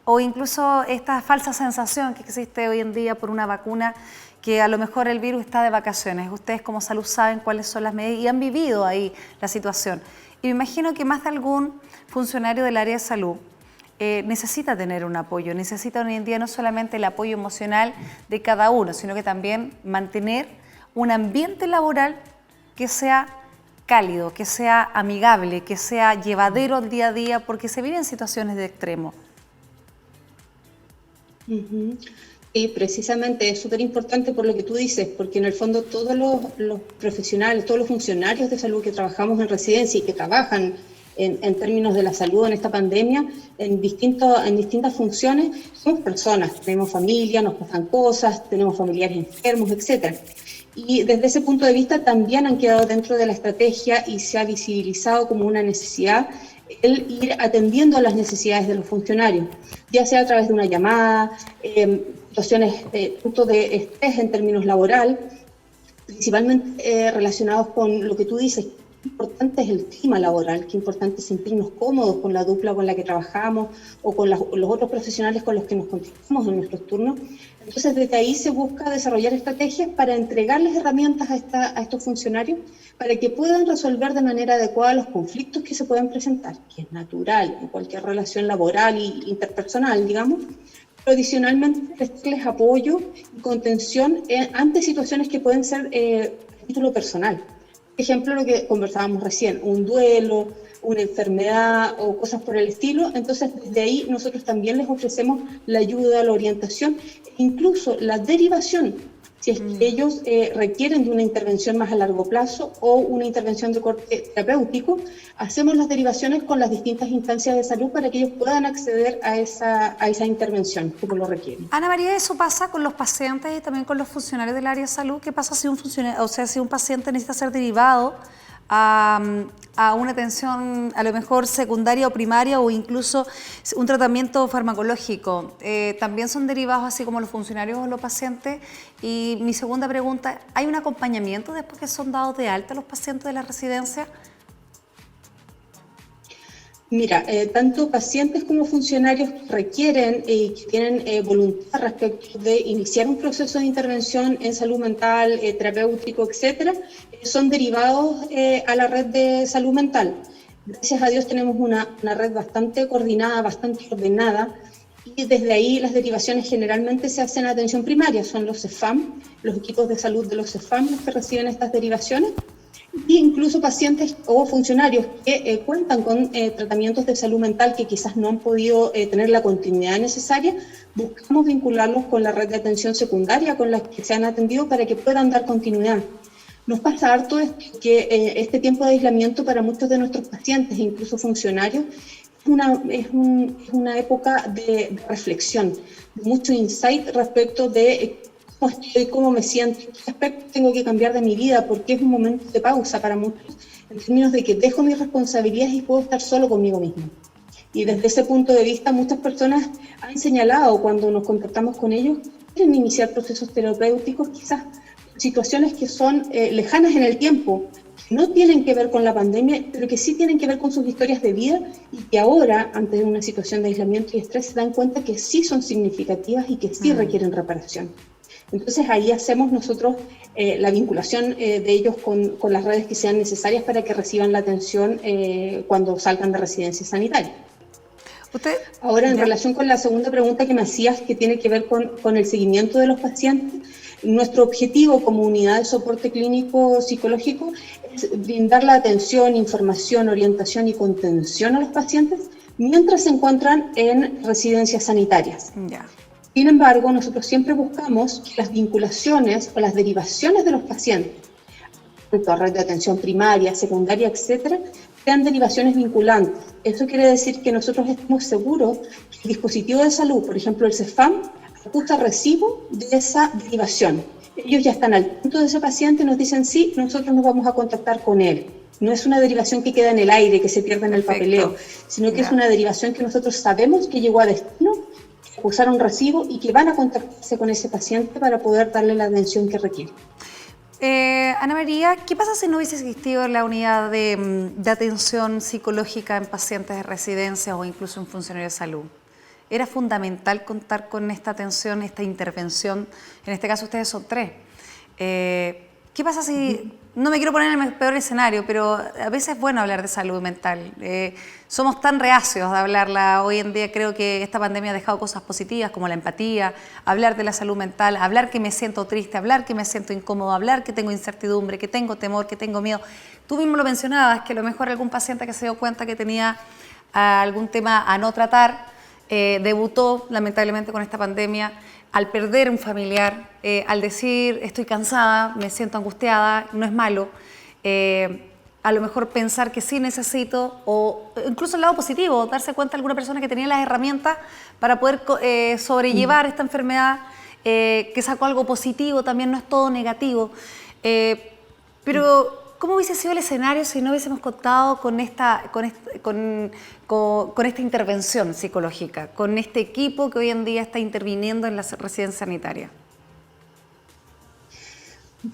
o incluso esta falsa sensación que existe hoy en día por una vacuna, que a lo mejor el virus está de vacaciones. Ustedes como salud saben cuáles son las medidas y han vivido ahí la situación. Y me imagino que más de algún funcionario del área de salud necesita tener un apoyo, necesita hoy en día no solamente el apoyo emocional de cada uno, sino que también mantener un ambiente laboral que sea cálido, que sea amigable, que sea llevadero al día a día, porque se viven situaciones de extremo. Sí, precisamente es súper importante por lo que tú dices, porque en el fondo todos los profesionales, todos los funcionarios de salud que trabajamos en residencia y que trabajan en términos de la salud en esta pandemia, en distintas funciones, somos personas, tenemos familia, nos pasan cosas, tenemos familiares enfermos, etc. Y desde ese punto de vista también han quedado dentro de la estrategia y se ha visibilizado como una necesidad el ir atendiendo a las necesidades de los funcionarios, ya sea a través de una llamada, situaciones punto de estrés en términos laboral, principalmente relacionados con lo que tú dices. Qué importante es el clima laboral, qué importante es sentirnos cómodos con la dupla con la que trabajamos o con los otros profesionales con los que nos contactamos en nuestros turnos. Entonces, desde ahí se busca desarrollar estrategias para entregarles herramientas a estos funcionarios para que puedan resolver de manera adecuada los conflictos que se pueden presentar, que es natural en cualquier relación laboral e interpersonal, digamos, pero adicionalmente prestarles apoyo y contención ante situaciones que pueden ser a título personal. Por ejemplo, lo que conversábamos recién, un duelo, una enfermedad o cosas por el estilo. Entonces, desde ahí nosotros también les ofrecemos la ayuda, la orientación e incluso la derivación, si es que ellos requieren de una intervención más a largo plazo o una intervención de corte terapéutico. Hacemos las derivaciones con las distintas instancias de salud para que ellos puedan acceder a esa intervención como lo requieren. Ana María, ¿eso pasa con los pacientes y también con los funcionarios del área de salud? ¿Qué pasa si si un paciente necesita ser derivado a una atención a lo mejor secundaria o primaria o incluso un tratamiento farmacológico? ¿También son derivados así como los funcionarios o los pacientes? Y mi segunda pregunta, ¿hay un acompañamiento después que son dados de alta los pacientes de la residencia? Mira, tanto pacientes como funcionarios requieren y que tienen voluntad respecto de iniciar un proceso de intervención en salud mental, terapéutico, etcétera, son derivados a la red de salud mental. Gracias a Dios tenemos una red bastante coordinada, bastante ordenada, y desde ahí las derivaciones generalmente se hacen a atención primaria, son los CEFAM, los equipos de salud de los CEFAM los que reciben estas derivaciones. E incluso pacientes o funcionarios que cuentan con tratamientos de salud mental que quizás no han podido tener la continuidad necesaria, buscamos vincularlos con la red de atención secundaria con la que se han atendido para que puedan dar continuidad. Nos pasa harto que este tiempo de aislamiento para muchos de nuestros pacientes e incluso funcionarios es una época de reflexión, de mucho insight respecto de cómo estoy, cómo me siento, qué aspectos tengo que cambiar de mi vida, porque es un momento de pausa para muchos, en términos de que dejo mis responsabilidades y puedo estar solo conmigo mismo. Y desde ese punto de vista, muchas personas han señalado cuando nos contactamos con ellos, quieren iniciar procesos terapéuticos, quizás situaciones que son lejanas en el tiempo, que no tienen que ver con la pandemia, pero que sí tienen que ver con sus historias de vida y que ahora, ante una situación de aislamiento y estrés, se dan cuenta que sí son significativas y que sí requieren reparación. Entonces ahí hacemos nosotros la vinculación de ellos con las redes que sean necesarias para que reciban la atención cuando salgan de residencia sanitaria. Ahora, en relación con la segunda pregunta que me hacías, que tiene que ver con el seguimiento de los pacientes, nuestro objetivo como unidad de soporte clínico psicológico es brindar la atención, información, orientación y contención a los pacientes mientras se encuentran en residencias sanitarias. Ya. Sin embargo, nosotros siempre buscamos que las vinculaciones o las derivaciones de los pacientes, tanto a red de atención primaria, secundaria, etcétera, sean derivaciones vinculantes. Eso quiere decir que nosotros estamos seguros que el dispositivo de salud, por ejemplo el CEFAM, ajusta recibo de esa derivación. Ellos ya están al punto de ese paciente y nos dicen sí, nosotros nos vamos a contactar con él. No es una derivación que queda en el aire, que se pierde en el papeleo, sino que es una derivación que nosotros sabemos que llegó a destino, que usaron recibo y que van a contactarse con ese paciente para poder darle la atención que requiere. Ana María, ¿qué pasa si no hubiese existido la unidad de atención psicológica en pacientes de residencia o incluso en funcionarios de salud? ¿Era fundamental contar con esta atención, esta intervención? En este caso ustedes son 3. ¿Qué pasa si, no me quiero poner en el peor escenario, pero a veces es bueno hablar de salud mental? Somos tan reacios de hablarla. Hoy en día creo que esta pandemia ha dejado cosas positivas como la empatía, hablar de la salud mental, hablar que me siento triste, hablar que me siento incómodo, hablar que tengo incertidumbre, que tengo temor, que tengo miedo. Tú mismo lo mencionabas, que a lo mejor algún paciente que se dio cuenta que tenía algún tema a no tratar, debutó lamentablemente con esta pandemia, al perder un familiar, al decir estoy cansada, me siento angustiada, no es malo. a lo mejor pensar que sí necesito, o incluso el lado positivo, darse cuenta de alguna persona que tenía las herramientas para poder sobrellevar esta enfermedad, que sacó algo positivo, también no es todo negativo. Pero, ¿cómo hubiese sido el escenario si no hubiésemos contado con esta intervención psicológica, con este equipo que hoy en día está interviniendo en las residencias sanitarias?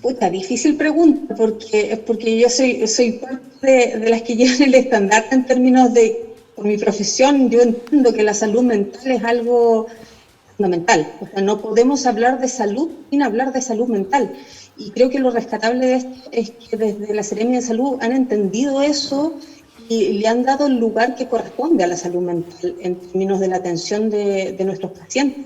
Puta, difícil pregunta, porque yo soy parte de las que llevan el estandarte en términos de, por mi profesión, yo entiendo que la salud mental es algo fundamental. O sea, no podemos hablar de salud sin hablar de salud mental. Y creo que lo rescatable de esto es que desde la Seremia de Salud han entendido eso y le han dado el lugar que corresponde a la salud mental en términos de la atención de nuestros pacientes.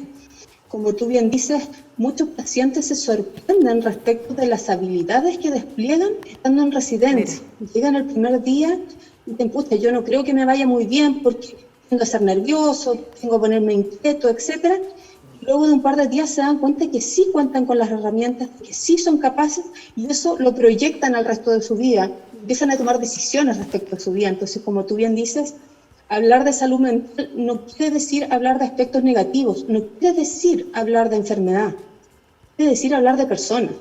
Como tú bien dices, muchos pacientes se sorprenden respecto de las habilidades que despliegan estando en residencia. Llegan el primer día y dicen, puta, yo no creo que me vaya muy bien porque tengo que ser nervioso, tengo que ponerme inquieto, etcétera. Y luego de un par de días se dan cuenta que sí cuentan con las herramientas, que sí son capaces, y eso lo proyectan al resto de su vida. Empiezan a tomar decisiones respecto a su vida. Entonces, como tú bien dices, hablar de salud mental no quiere decir hablar de aspectos negativos, no quiere decir hablar de enfermedad, quiere decir hablar de personas,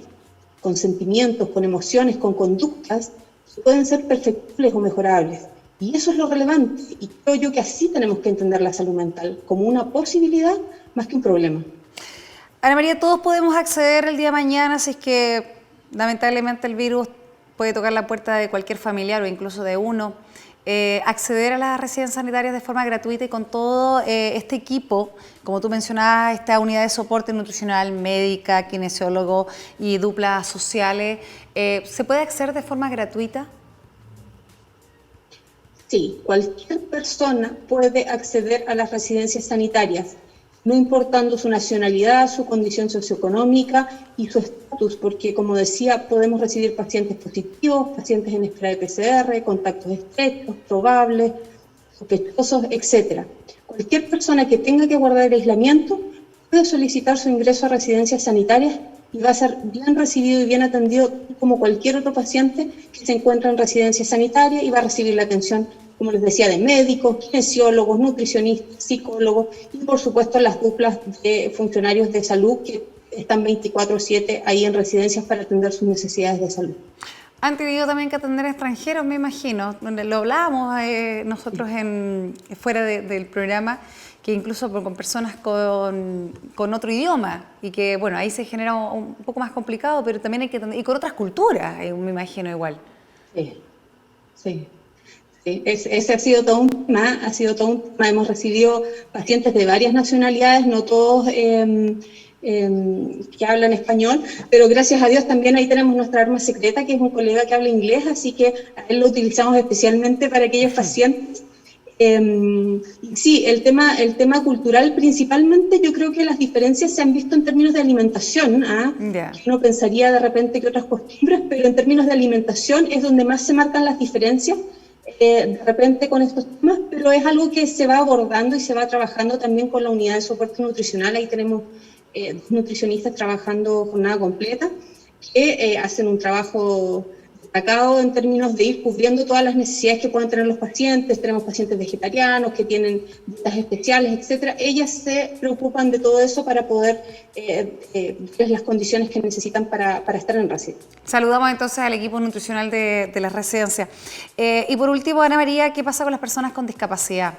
con sentimientos, con emociones, con conductas que pueden ser perfectibles o mejorables. Y eso es lo relevante, y creo yo que así tenemos que entender la salud mental, como una posibilidad más que un problema. Ana María, todos podemos acceder el día de mañana si es que lamentablemente el virus puede tocar la puerta de cualquier familiar o incluso de uno. Acceder a las residencias sanitarias de forma gratuita y con todo este equipo, como tú mencionabas, esta unidad de soporte nutricional, médica, kinesiólogo y duplas sociales, ¿se puede acceder de forma gratuita? Sí, cualquier persona puede acceder a las residencias sanitarias, no importando su nacionalidad, su condición socioeconómica y su estatus, porque como decía, podemos recibir pacientes positivos, pacientes en espera de PCR, contactos estrechos, probables, sospechosos, etc. Cualquier persona que tenga que guardar el aislamiento puede solicitar su ingreso a residencias sanitarias y va a ser bien recibido y bien atendido como cualquier otro paciente que se encuentra en residencia sanitaria y va a recibir la atención, como les decía, de médicos, kinesiólogos, nutricionistas, psicólogos y, por supuesto, las duplas de funcionarios de salud que están 24/7 ahí en residencias para atender sus necesidades de salud. Han tenido también que atender extranjeros, me imagino. Lo hablábamos nosotros fuera del programa, que incluso con personas con otro idioma y que, bueno, ahí se genera un poco más complicado, pero también hay que atender, y con otras culturas, me imagino igual. Sí. Ese ha sido todo un tema, Hemos recibido pacientes de varias nacionalidades, no todos que hablan español, pero gracias a Dios también ahí tenemos nuestra arma secreta, que es un colega que habla inglés, así que a él lo utilizamos especialmente para aquellos pacientes. Sí, el tema cultural principalmente, yo creo que las diferencias se han visto en términos de alimentación. Uno pensaría de repente que otras costumbres, pero en términos de alimentación es donde más se marcan las diferencias. De repente con estos temas, pero es algo que se va abordando y se va trabajando también con la unidad de soporte nutricional. Ahí tenemos nutricionistas trabajando jornada completa que hacen un trabajo destacado en términos de ir cubriendo todas las necesidades que pueden tener los pacientes. Tenemos pacientes vegetarianos que tienen dietas especiales, etcétera. Ellas se preocupan de todo eso para poder darles las condiciones que necesitan para estar en residencia. Saludamos entonces al equipo nutricional de la residencia. Y por último, Ana María, ¿qué pasa con las personas con discapacidad?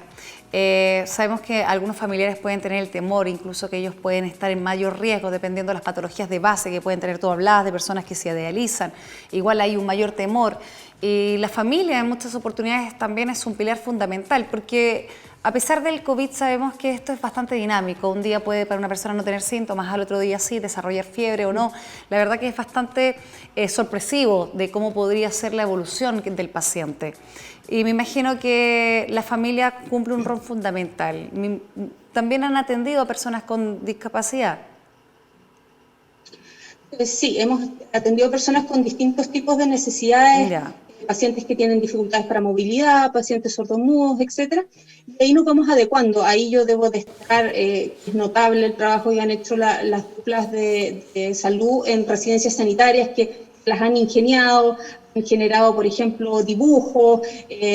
Sabemos que algunos familiares pueden tener el temor, incluso que ellos pueden estar en mayor riesgo dependiendo de las patologías de base que pueden tener. Tú hablabas de personas que se dializan, igual hay un mayor temor. Y la familia en muchas oportunidades también es un pilar fundamental, porque a pesar del COVID sabemos que esto es bastante dinámico. Un día puede para una persona no tener síntomas, al otro día sí, desarrollar fiebre o no. La verdad que es bastante sorpresivo de cómo podría ser la evolución del paciente. Y me imagino que la familia cumple un rol fundamental. ¿También han atendido a personas con discapacidad? Sí, hemos atendido a personas con distintos tipos de necesidades. Mira. Pacientes que tienen dificultades para movilidad, pacientes sordomudos, etcétera. Y ahí nos vamos adecuando. Ahí yo debo destacar, es notable el trabajo que han hecho las duplas de salud en residencias sanitarias, que las han ingeniado, han generado, por ejemplo, dibujos,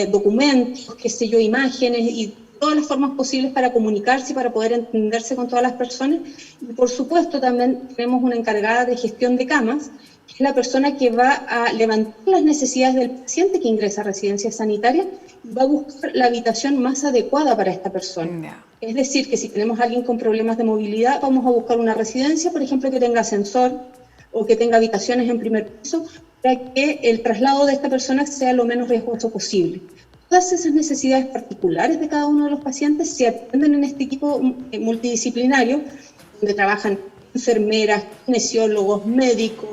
documentos, qué sé yo, imágenes y todas las formas posibles para comunicarse y para poder entenderse con todas las personas. Y por supuesto también tenemos una encargada de gestión de camas, que es la persona que va a levantar las necesidades del paciente que ingresa a residencia sanitaria y va a buscar la habitación más adecuada para esta persona. Es decir, que si tenemos a alguien con problemas de movilidad, vamos a buscar una residencia, por ejemplo, que tenga ascensor o que tenga habitaciones en primer piso, para que el traslado de esta persona sea lo menos riesgoso posible. Todas esas necesidades particulares de cada uno de los pacientes se atienden en este equipo multidisciplinario, donde trabajan enfermeras, kinesiólogos, médicos,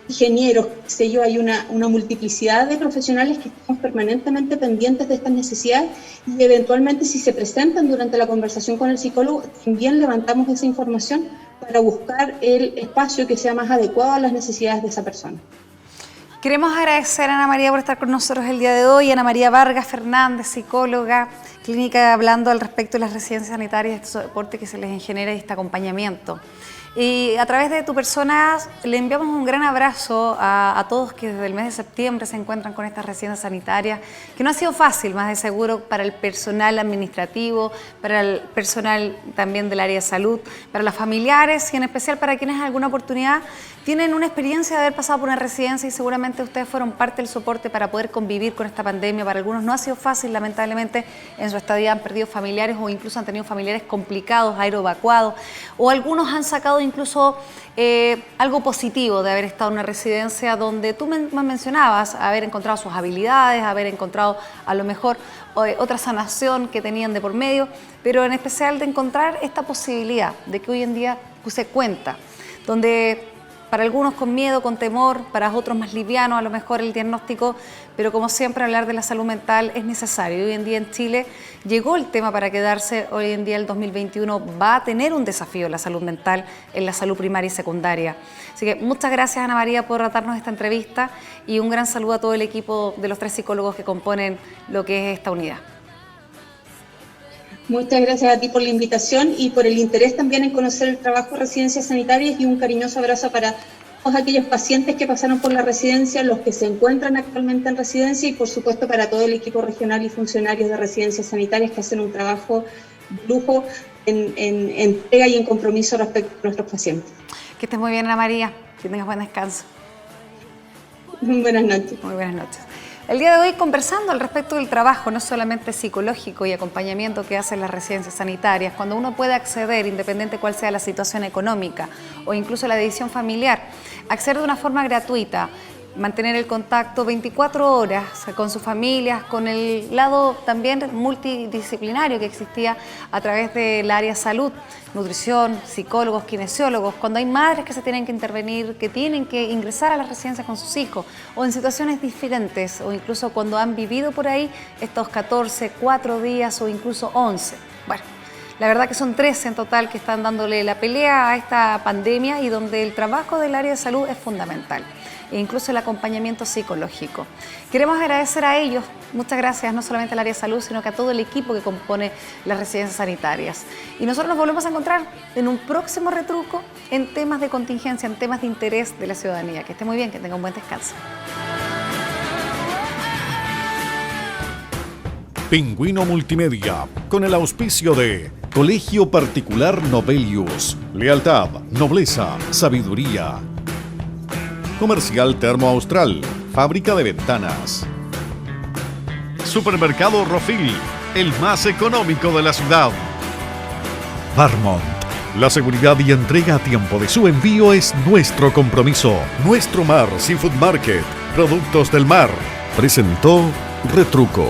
ingenieros, qué sé yo, hay una multiplicidad de profesionales que estamos permanentemente pendientes de estas necesidades y eventualmente si se presentan durante la conversación con el psicólogo, también levantamos esa información para buscar el espacio que sea más adecuado a las necesidades de esa persona. Queremos agradecer a Ana María por estar con nosotros el día de hoy. Ana María Vargas Fernández, psicóloga clínica, hablando al respecto de las residencias sanitarias, este soporte que se les genera y este acompañamiento. Y a través de tu persona le enviamos un gran abrazo a todos que desde el mes de septiembre se encuentran con estas residencias sanitarias, que no ha sido fácil, más de seguro, para el personal administrativo, para el personal también del área de salud, para los familiares y en especial para quienes en alguna oportunidad tienen una experiencia de haber pasado por una residencia y seguramente ustedes fueron parte del soporte para poder convivir con esta pandemia. Para algunos no ha sido fácil, lamentablemente en su estadía han perdido familiares o incluso han tenido familiares complicados, aeroevacuados, o algunos han sacado incluso algo positivo de haber estado en una residencia donde tú mencionabas, haber encontrado sus habilidades, haber encontrado a lo mejor otra sanación que tenían de por medio, pero en especial de encontrar esta posibilidad de que hoy en día se cuenta, donde para algunos con miedo, con temor, para otros más liviano a lo mejor el diagnóstico, pero como siempre hablar de la salud mental es necesario. Hoy en día en Chile llegó el tema para quedarse, hoy en día el 2021 va a tener un desafío la salud mental en la salud primaria y secundaria. Así que muchas gracias Ana María por darnos esta entrevista y un gran saludo a todo el equipo de los 3 psicólogos que componen lo que es esta unidad. Muchas gracias a ti por la invitación y por el interés también en conocer el trabajo de residencias sanitarias y un cariñoso abrazo para todos aquellos pacientes que pasaron por la residencia, los que se encuentran actualmente en residencia y por supuesto para todo el equipo regional y funcionarios de residencias sanitarias que hacen un trabajo de lujo en entrega y en compromiso respecto a nuestros pacientes. Que estés muy bien Ana María, que tengas buen descanso. Buenas noches. Muy buenas noches. El día de hoy conversando al respecto del trabajo, no solamente psicológico y acompañamiento que hacen las residencias sanitarias, cuando uno puede acceder, independiente cuál sea la situación económica o incluso la decisión familiar, acceder de una forma gratuita, mantener el contacto 24 horas con sus familias, con el lado también multidisciplinario que existía a través del área salud, nutrición, psicólogos, kinesiólogos, cuando hay madres que se tienen que intervenir, que tienen que ingresar a las residencias con sus hijos, o en situaciones diferentes, o incluso cuando han vivido por ahí estos 14, 4 días o incluso 11. Bueno, la verdad que son 13 en total que están dándole la pelea a esta pandemia y donde el trabajo del área de salud es fundamental. E incluso el acompañamiento psicológico. Queremos agradecer a ellos, muchas gracias, no solamente al área de salud, sino que a todo el equipo que compone las residencias sanitarias. Y nosotros nos volvemos a encontrar en un próximo retruco en temas de contingencia, en temas de interés de la ciudadanía. Que esté muy bien, que tenga un buen descanso. Pingüino Multimedia, con el auspicio de Colegio Particular Novelius, lealtad, nobleza, sabiduría. Comercial Termo Austral, fábrica de ventanas. Supermercado Rofil, el más económico de la ciudad. Varmont, la seguridad y entrega a tiempo de su envío es nuestro compromiso. Nuestro Mar Seafood Market, productos del mar. Presentó Retruco.